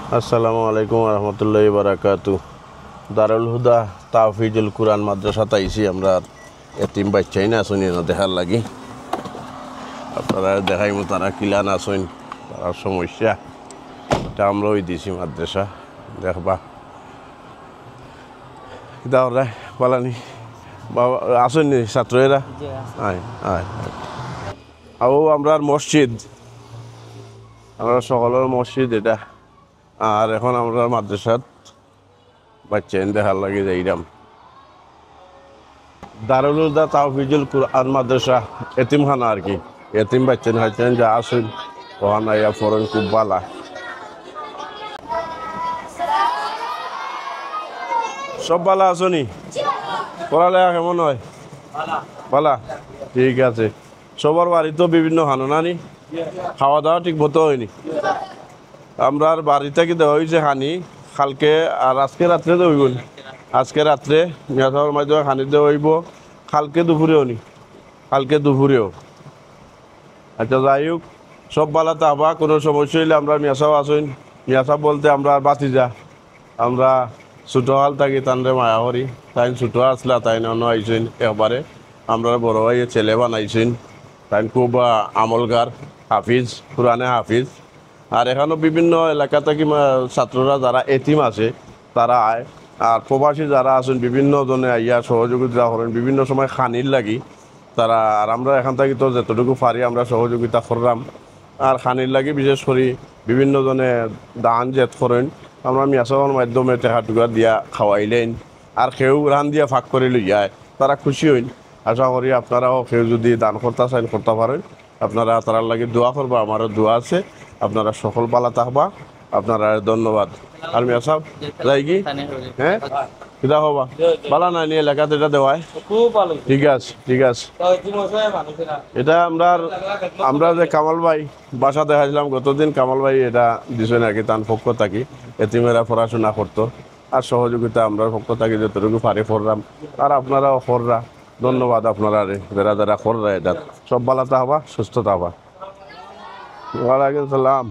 আসসালামু আলাইকুম রহমতুল্লাহি বারাকাতু। দারুল হুদা তাহফিজুল কুরআন মাদ্রাসাতে আইছি আমরা। এতিম বাচ্চাই না শুনি না দেখার লাগি, আপনারা দেখাইমু তারা কিলা না শুন, তার সমস্যা এটা আমরা ওই দিছি মাদ্রাসা দেখবা দাওরা পালানি বাবা আসেননি ছাত্ররা। আয় আয় আও আমরা মসজিদ, আমরা সকলের মসজিদ এটা। আর এখন আমরা মাদ্রাসাত বাচ্চা দেখার লাগে যাইরাম। দারুল হুদা তাহফিজুল কুরআন মাদ্রাসা এতিমখানা আর কি। এতিম বাচ্চা হাইছেন যা আসেন ওখানে আইয়া ফরেন খুব বালা। সব বালা আসনি? পড়ালেখা কেমন হয়? বালা, ঠিক আছে। সবার বাড়িতে বিভিন্ন হানানি খাওয়া দাওয়া ঠিক মতো হয়নি। আমরা বাড়ি থেকে দেওয়া হয়েছে হানি কালকে, আর আজকে রাত্রে দেবইব। আজকে রাত্রে মিয়াসার মাধ্যমে হানি দেওয়া হইব, কালকে দুপুরেও নি, কালকে দুপুরেও। আচ্ছা যাই হোক, সব বালাতে আবা কোনো সমস্যা হইলে আমরা মিয়াসাও আসইন। মিয়াসা বলতে আমরা বাতিজা, আমরা ছোটো হাল থাকি তানরে মায়া করি। তাই ছোটো আসলা তাই অন্য আইসইন একবারে। আমরা বড় ভাই ছেলে বানাইছেন, তাই খুব আমলগার হাফিজ, পুরানে হাফিজ। আর এখানেও বিভিন্ন এলাকা থেকে ছাত্ররা যারা এতিম আছে তারা আয়। আর প্রবাসী যারা আছেন বিভিন্ন জনে আইয়া সহযোগিতা করেন বিভিন্ন সময় খানির লাগি তারা। আর আমরা এখান থেকে তো যতটুকু পারি আমরা সহযোগিতা করলাম। আর খানির লাগি বিশেষ করে বিভিন্ন জনে দান জেত করেন, আমরা মিয়াসের মাধ্যমে টেকা টুকা দিয়া খাওয়াইলেন। আর কেউ রান দিয়া ফাঁক করে লইয়ায়, তারা খুশি হইন। আশা করি আপনারাও কেউ যদি দান করতে চান করতে পারেন। আপনারা তারার লাগে দোয়া করবা, আমারও দোয়া আছে। আপনারা সকল পালা থাকবা, আপনারা ধন্যবাদ। আর মিয়া সাহেব যাই কি হ্যাঁ কিতা হবা বালা নাই নিয়ে এলাকাতে এটা দেওয়ায় ঠিক আছে, ঠিক আছে। এটা আমরা যে কামাল ভাই বাসা দেখাইছিলাম গতদিন, কামাল ভাই এটা দিছেন আর কি। তার পক্ষ থাকি এতিমেরা পড়াশোনা করতো, আর সহযোগিতা আমরা পক্ষ থাকি যতটুকু পারি করলাম। আর আপনারাও কররা, ধন্যবাদ আপনারা যারা যারা কররা। এটা সব বালাতে হবা, সুস্থতা হবা। ওয়ালাইকুম সালাম।